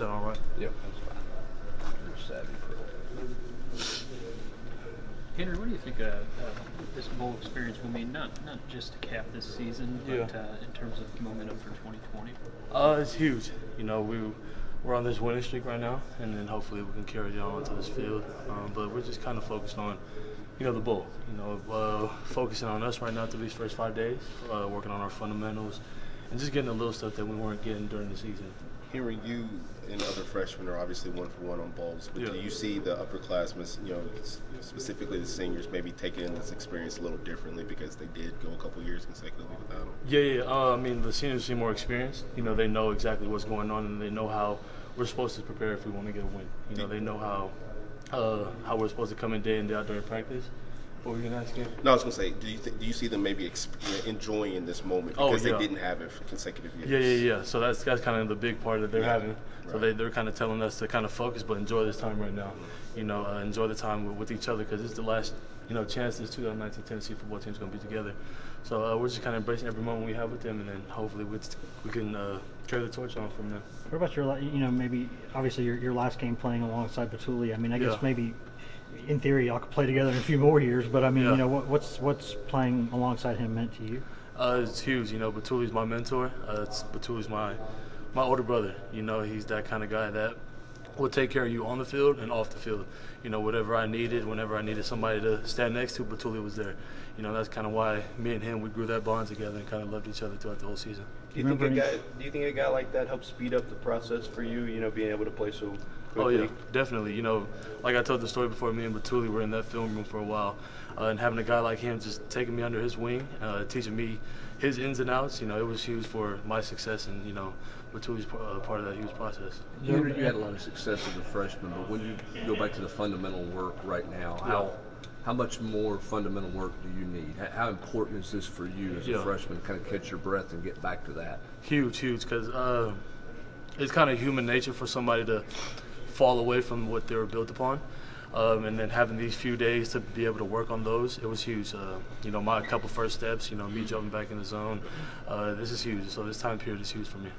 done all right. Yep, that's fine. You're savvy pro. Henry, what do you think this bowl experience will mean, not just to cap this season, but in terms of momentum for 2020? It's huge. We're on this winning streak right now, and then hopefully we can carry it on onto this field. But we're just kind of focused on, the bowl. Focusing on us right now through these first 5 days, working on our fundamentals, and just getting the little stuff that we weren't getting during the season. Henry, you and other freshmen are obviously 1-for-1 on Vols, but do you see the upperclassmen, specifically the seniors, maybe taking in this experience a little differently because they did go a couple years consecutively without them? Yeah. The seniors seem more experienced. They know exactly what's going on, and they know how we're supposed to prepare if we want to get a win. They know how we're supposed to come in day and day out during practice. What were you going to ask again? No, I was going to say, do you see them maybe enjoying this moment because they didn't have it for consecutive years? Yeah. So that's kind of the big part that they're having. So they're kind of telling us to kind of focus, but enjoy this time right now. Enjoy the time with each other because it's the last chance this 2019 Tennessee football team is going to be together. So we're just kind of embracing every moment we have with them, and then hopefully we can carry the torch on from them. What about your, maybe obviously your last game playing alongside Batuli? I guess maybe in theory y'all could play together in a few more years, but what's playing alongside him meant to you? It's huge. Batuli's my mentor. Batuli's my older brother. He's that kind of guy that will take care of you on the field and off the field. Whatever I needed, whenever I needed somebody to stand next to, Batuli was there. That's kind of why me and him, we grew that bond together and kind of loved each other throughout the whole season. Do you think a guy like that helps speed up the process for you, being able to play so quickly? Oh, yeah, definitely. Like I told the story before, me and Batuli were in that film room for a while. And having a guy like him just taking me under his wing, teaching me his ins and outs, it was huge for my success, and, Batuli's part of that huge process. You had a lot of success as a freshman, but when you go back to the fundamental work right now, how much more fundamental work do you need? How important is this for you as a freshman to kind of catch your breath and get back to that? Huge, because it's kind of human nature for somebody to fall away from what they were built upon. And then having these few days to be able to work on those, it was huge. My couple first steps, me jumping back in the zone, this is huge. So this time period is huge for me.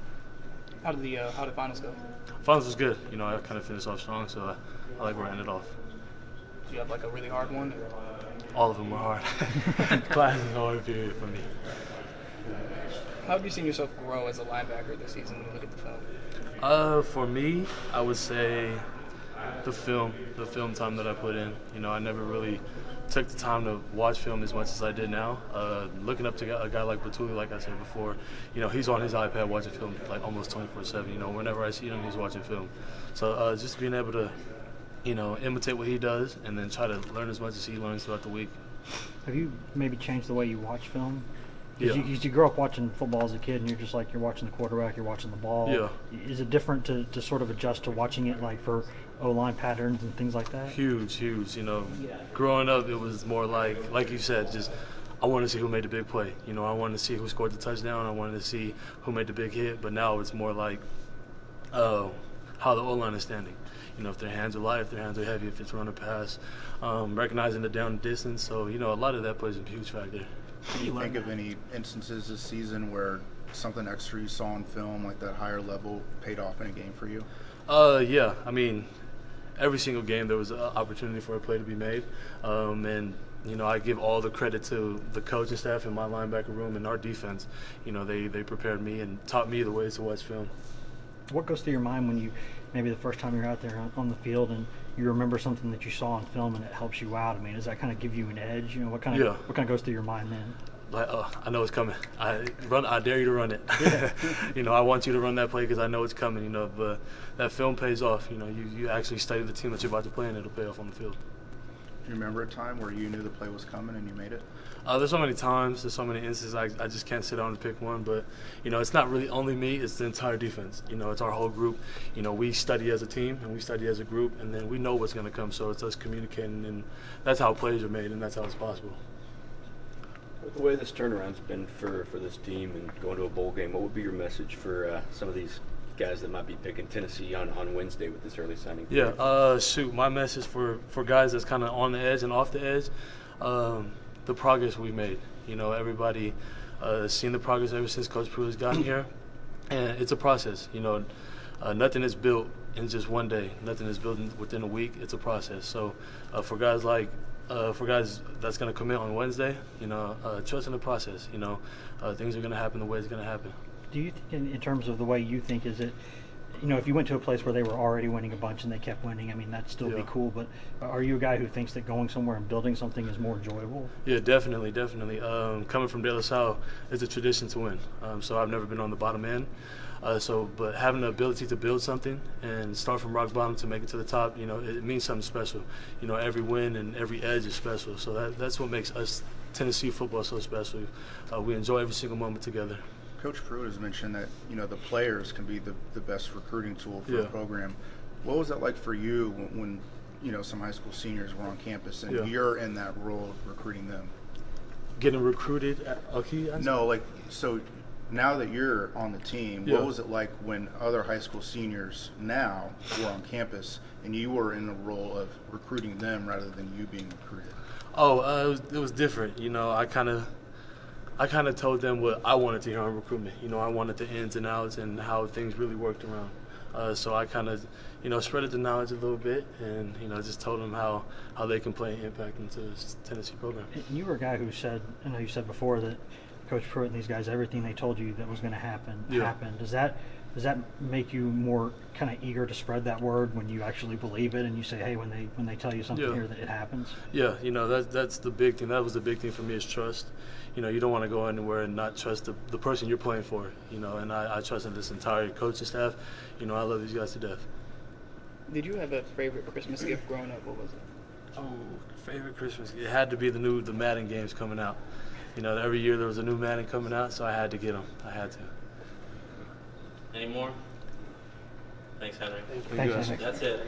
How did finals go? Finals was good. I kind of finished off strong, so I like where I ended off. Do you have like a really hard one? All of them were hard. Class is a hard period for me. How have you seen yourself grow as a linebacker this season when you look at the film? For me, I would say the film time that I put in. I never really took the time to watch film as much as I did now. Looking up to a guy like Batuli, like I said before, he's on his iPad watching film like almost 24/7. Whenever I see him, he's watching film. So just being able to, imitate what he does and then try to learn as much as he learns throughout the week. Have you maybe changed the way you watch film? Yeah. You grew up watching football as a kid, and you're just like, you're watching the quarterback, you're watching the ball. Yeah. Is it different to sort of adjust to watching it like for O-line patterns and things like that? Huge. Growing up, it was more like you said, just I wanted to see who made the big play. I wanted to see who scored the touchdown. I wanted to see who made the big hit. But now it's more like how the O-line is standing. If their hands are light, if their hands are heavy, if it's run or pass, recognizing the down distance. So, a lot of that plays a huge factor. Can you think of any instances this season where something extra you saw on film, like that higher level, paid off in a game for you? Yeah. Every single game there was an opportunity for a play to be made. And I give all the credit to the coaching staff in my linebacker room and our defense. They prepared me and taught me the ways to watch film. What goes through your mind when you, maybe the first time you're out there on the field and you remember something that you saw on film and it helps you out? Does that kind of give you an edge? What kind of goes through your mind then? Like, I know it's coming. I dare you to run it. Yeah. I want you to run that play because I know it's coming. But that film pays off. You actually study the team that you're about to play, and it'll pay off on the field. Do you remember a time where you knew the play was coming and you made it? There's so many times, there's so many instances, I just can't sit down and pick one. But, it's not really only me, it's the entire defense. It's our whole group. We study as a team and we study as a group, and then we know what's going to come. So it's us communicating, and that's how plays are made, and that's how it's possible. With the way this turnaround's been for this team and going to a bowl game, what would be your message for some of these guys that might be picking Tennessee on Wednesday with this early signing? Yeah, my message for guys that's kind of on the edge and off the edge, the progress we made. Everybody seen the progress ever since Coach Pruitt's gotten here, and it's a process. nothing is built in just one day. Nothing is built within a week. It's a process. So for guys that's going to commit on Wednesday, trust in the process. Things are going to happen the way it's going to happen. Do you think, in terms of the way you think, is it, if you went to a place where they were already winning a bunch and they kept winning, I mean, that'd still be cool, but are you a guy who thinks that going somewhere and building something is more enjoyable? Yeah, definitely. Coming from De La Salle, it's a tradition to win. So I've never been on the bottom end. But having the ability to build something and start from rock bottom to make it to the top, it means something special. Every win and every edge is special. So that's what makes us Tennessee football so special. We enjoy every single moment together. Coach Pruitt has mentioned that the players can be the best recruiting tool for a program. What was that like for you when some high school seniors were on campus and you're in that role of recruiting them? Getting recruited? So now that you're on the team, what was it like when other high school seniors now were on campus and you were in the role of recruiting them rather than you being recruited? It was different. I kind of told them what I wanted to hear on recruitment. I wanted the ins and outs and how things really worked around. So I kind of, spreaded the knowledge a little bit and, just told them how they can play an impact into this Tennessee program. And you were a guy who said, I know you said before that Coach Pruitt and these guys, everything they told you that was going to happen happened. Does that make you more kind of eager to spread that word when you actually believe it and you say, hey, when they tell you something here, that it happens? Yeah, that's the big thing. That was the big thing for me, is trust. You don't want to go anywhere and not trust the person you're playing for. And I trust in this entire coaching staff. I love these guys to death. Did you have a favorite Christmas gift growing up? What was it? Oh, favorite Christmas? It had to be the Madden games coming out. Every year there was a new Madden coming out, so I had to get them. I had to. Any more? Thanks, Henry. Thanks, Henry. That's it.